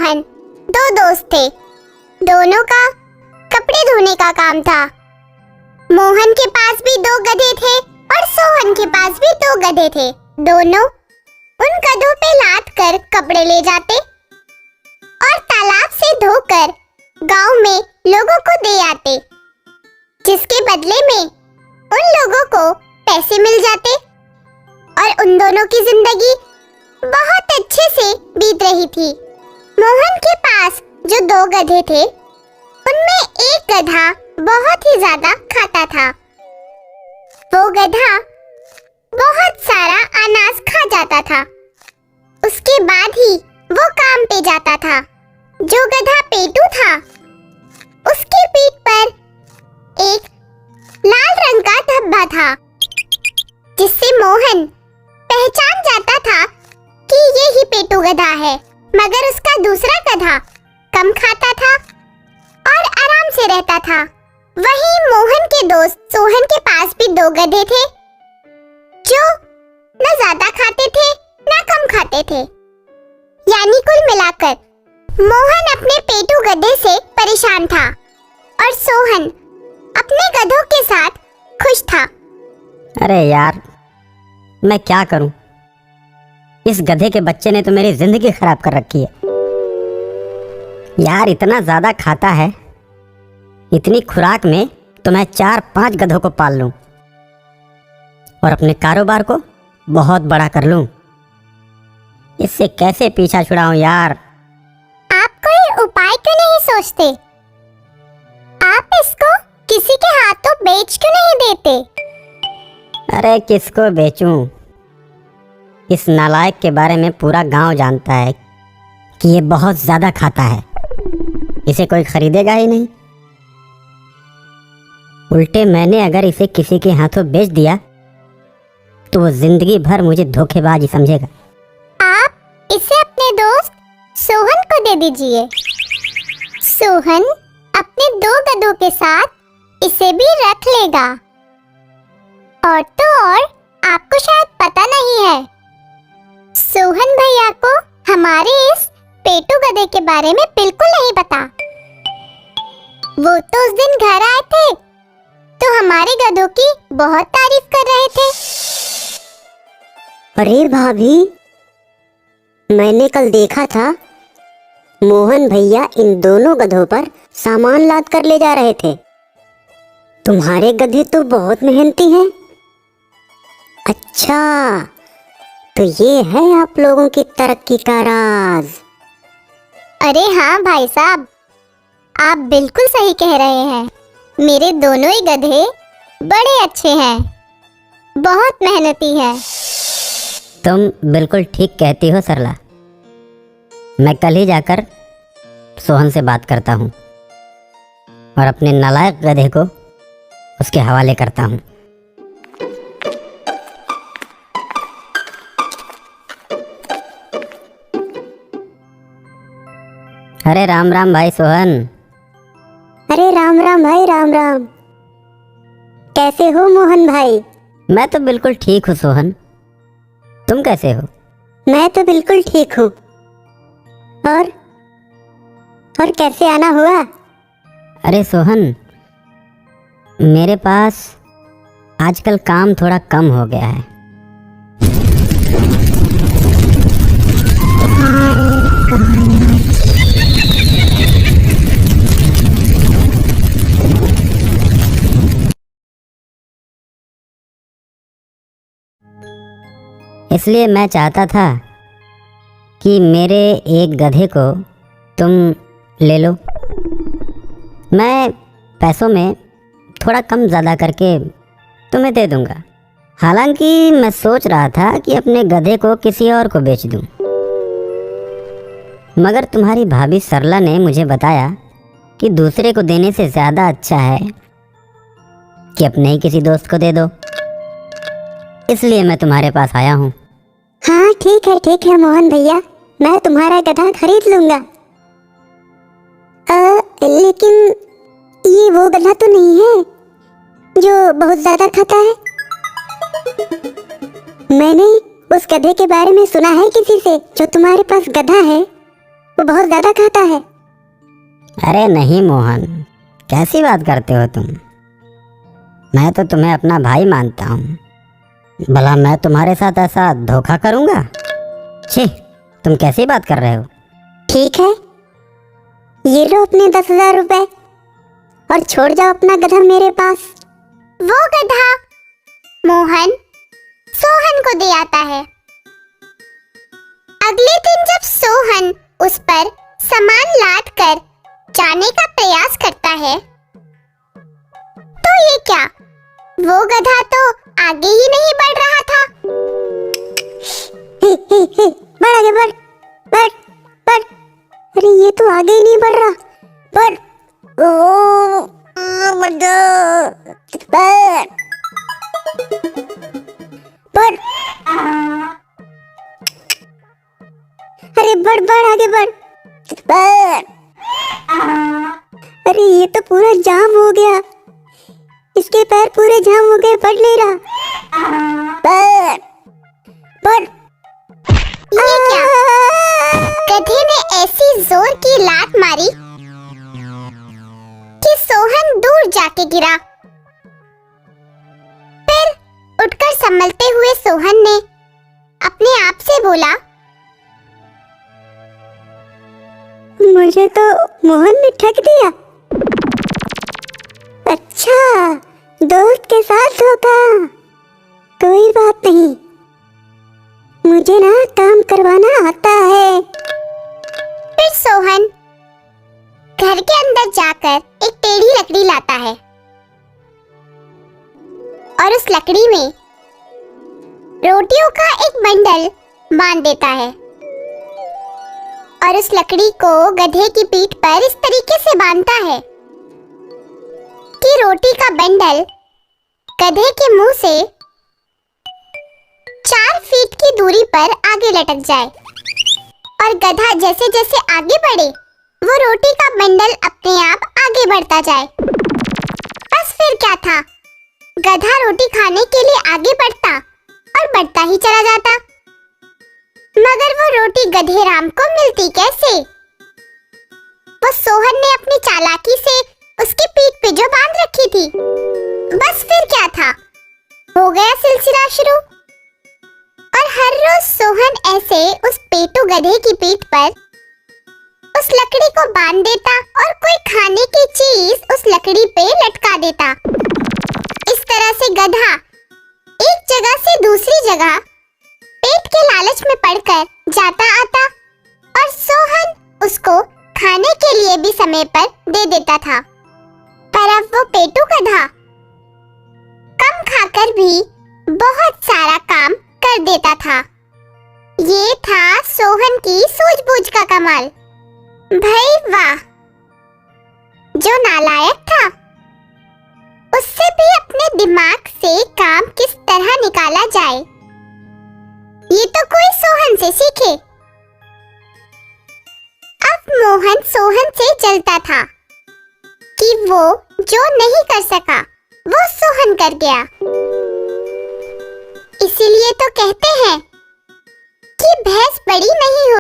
सोहन दो दोस्त थे। दोनों का कपड़े धोने का काम था। मोहन के पास भी दो गधे थे और सोहन के पास भी दो गधे थे। दोनों उन गधों पे लाद कर कपड़े ले जाते और तालाब से धोकर गांव में लोगों को दे आते, जिसके बदले में उन लोगों को पैसे मिल जाते और उन दोनों की जिंदगी बहुत अच्छे से बीत रही थी। मोहन के पास जो दो गधे थे, उनमें एक गधा बहुत ही ज्यादा खाता था। वो गधा बहुत सारा अनाज खा जाता था। उसके बाद ही वो काम पे जाता था। जो गधा पेटू था, उसके पीठ पर एक लाल रंग का धब्बा था, जिससे मोहन पहचान जाता था कि ये ही पेटू गधा है। मगर उसका दूसरा गधा कम खाता था और आराम से रहता था। वहीं मोहन के दोस्त सोहन के पास भी दो गधे थे, जो न ज्यादा खाते थे न कम खाते थे। यानी कुल मिलाकर मोहन अपने पेटू गधे से परेशान था और सोहन अपने गधों के साथ खुश था। अरे यार, मैं क्या करूं? इस गधे के बच्चे ने तो मेरी जिंदगी खराब कर रखी है। यार, इतना ज्यादा खाता है, इतनी खुराक में तो मैं 4-5 गधों को पाल लूं और अपने कारोबार को बहुत बड़ा कर लूं। इससे कैसे पीछा छुड़ाऊं यार? आप कोई उपाय क्यों नहीं सोचते? आप इसको किसी के हाथों बेच क्यों नहीं देते? अरे किसको बेचूं? इस नालायक के बारे में पूरा गांव जानता है कि ये बहुत ज्यादा खाता है। इसे कोई खरीदेगा ही नहीं। उल्टे मैंने अगर इसे किसी के हाथों बेच दिया तो वो जिंदगी भर मुझे धोखेबाज ही समझेगा। आप इसे अपने दोस्त सोहन को दे दीजिए। सोहन अपने दो गधों के साथ इसे भी रख लेगा। और तो और, आपको शायद पता नहीं है, सोहन भैया को हमारे इस पेटू गधे के बारे में बिल्कुल नहीं पता। वो तो उस दिन घर आए थे तो हमारे गधों की बहुत तारीफ कर रहे थे। अरे भाभी, मैंने कल देखा था मोहन भैया इन दोनों गधों पर सामान लाद कर ले जा रहे थे। तुम्हारे गधे तो बहुत मेहनती हैं। अच्छा, तो ये है आप लोगों की तरक्की का राज। अरे हाँ भाई साहब, आप बिल्कुल सही कह रहे हैं। मेरे दोनों ही गधे बड़े अच्छे हैं, बहुत मेहनती हैं। तुम बिल्कुल ठीक कहती हो सरला। मैं कल ही जाकर सोहन से बात करता हूँ और अपने नालायक गधे को उसके हवाले करता हूँ। अरे राम राम भाई सोहन। अरे राम राम भाई, राम राम। कैसे हो मोहन भाई? मैं तो बिल्कुल ठीक हूँ सोहन, तुम कैसे हो? मैं तो बिल्कुल ठीक हूँ। और कैसे आना हुआ? अरे सोहन, मेरे पास आजकल काम थोड़ा कम हो गया है। इसलिए मैं चाहता था कि मेरे एक गधे को तुम ले लो। मैं पैसों में थोड़ा कम ज़्यादा करके तुम्हें दे दूंगा। हालांकि मैं सोच रहा था कि अपने गधे को किसी और को बेच दूं, मगर तुम्हारी भाभी सरला ने मुझे बताया कि दूसरे को देने से ज़्यादा अच्छा है कि अपने ही किसी दोस्त को दे दो। इसलिए मैं तुम्हारे पास आया हूँ। हाँ ठीक है मोहन भैया, मैं तुम्हारा गधा खरीद लूंगा। लेकिन ये वो गधा तो नहीं है जो बहुत ज्यादा खाता है। मैंने उस गधे के बारे में सुना है किसी से। जो तुम्हारे पास गधा है वो बहुत ज्यादा खाता है। अरे नहीं मोहन, कैसी बात करते हो तुम? मैं तो तुम्हें अपना भाई मानता हूँ। भला मैं तुम्हारे साथ ऐसा धोखा करूँगा? छी, तुम कैसी बात कर रहे हो? ठीक है, ये लो अपने 10,000 रुपए और छोड़ जाओ अपना गधा मेरे पास। वो गधा मोहन सोहन को दे आता है। अगले दिन जब सोहन उस पर सामान लाद कर जाने का प्रयास करता है, तो ये क्या, वो गधा तो आगे ही नहीं बढ़ रहा था। हे, बढ़ आगे बढ़, बढ़ बढ़। अरे ये तो आगे ही नहीं बढ़ रहा। बढ़, ओ बढ़ बढ़ बढ़। अरे बढ़ बढ़ आगे बढ़, बढ़। अरे ये तो पूरा जाम हो गया, इसके पैर पूरे जाम हो गए, बढ़ नहीं रहा। बढ़ बढ़। ये क्या, गधे ने ऐसी जोर की लात मारी कि सोहन दूर जाके गिरा। फिर उठकर संभलते हुए सोहन ने अपने आप से बोला, मुझे तो मोहन ने ठग दिया। अच्छा, दोस्त के साथ धोखा। कोई बात नहीं, मुझे ना काम करवाना आता है। फिर सोहन घर के अंदर जाकर एक टेढ़ी लकड़ी लाता है और उस लकड़ी में रोटियों का एक बंडल बांध देता है और उस लकड़ी को गधे की पीठ पर इस तरीके से बांधता है कि रोटी का बंडल गधे के मुंह से 4 फीट की दूरी पर आगे लटक जाए और गधा जैसे जैसे आगे बढ़े, वो रोटी का बंडल अपने आप आगे बढ़ता जाए। बस फिर क्या था, गधा रोटी खाने के लिए आगे बढ़ता और बढ़ता ही चला जाता। मगर वो रोटी गधे राम को मिलती कैसे? वो सोहन ने अपनी चालाकी से उसकी पीठ पे जो बांध रखी थी। बस फिर क्या था, हो गया सिलसिला शुरू और हर रोज सोहन ऐसे उस पेटू गधे की पीठ पर उस लकड़ी को बांध देता और कोई खाने की चीज उस लकड़ी पे लटका देता। इस तरह से गधा एक जगह से दूसरी जगह पेट के लालच में पड़कर जाता आता और सोहन उसको खाने के लिए भी समय पर दे देता था। पर अब वो पेटू गधा कम खाकर भी बहुत सारा काम कर देता था। ये था सोहन की सूझबूझ का कमाल। भाई वाह, जो नालायक था उससे भी अपने दिमाग से काम किस तरह निकाला जाए, ये तो कोई सोहन से सीखे। अब मोहन सोहन से जलता था कि वो जो नहीं कर सका वो सोहन कर गया। इसीलिए तो कहते हैं कि भैंस बड़ी नहीं हो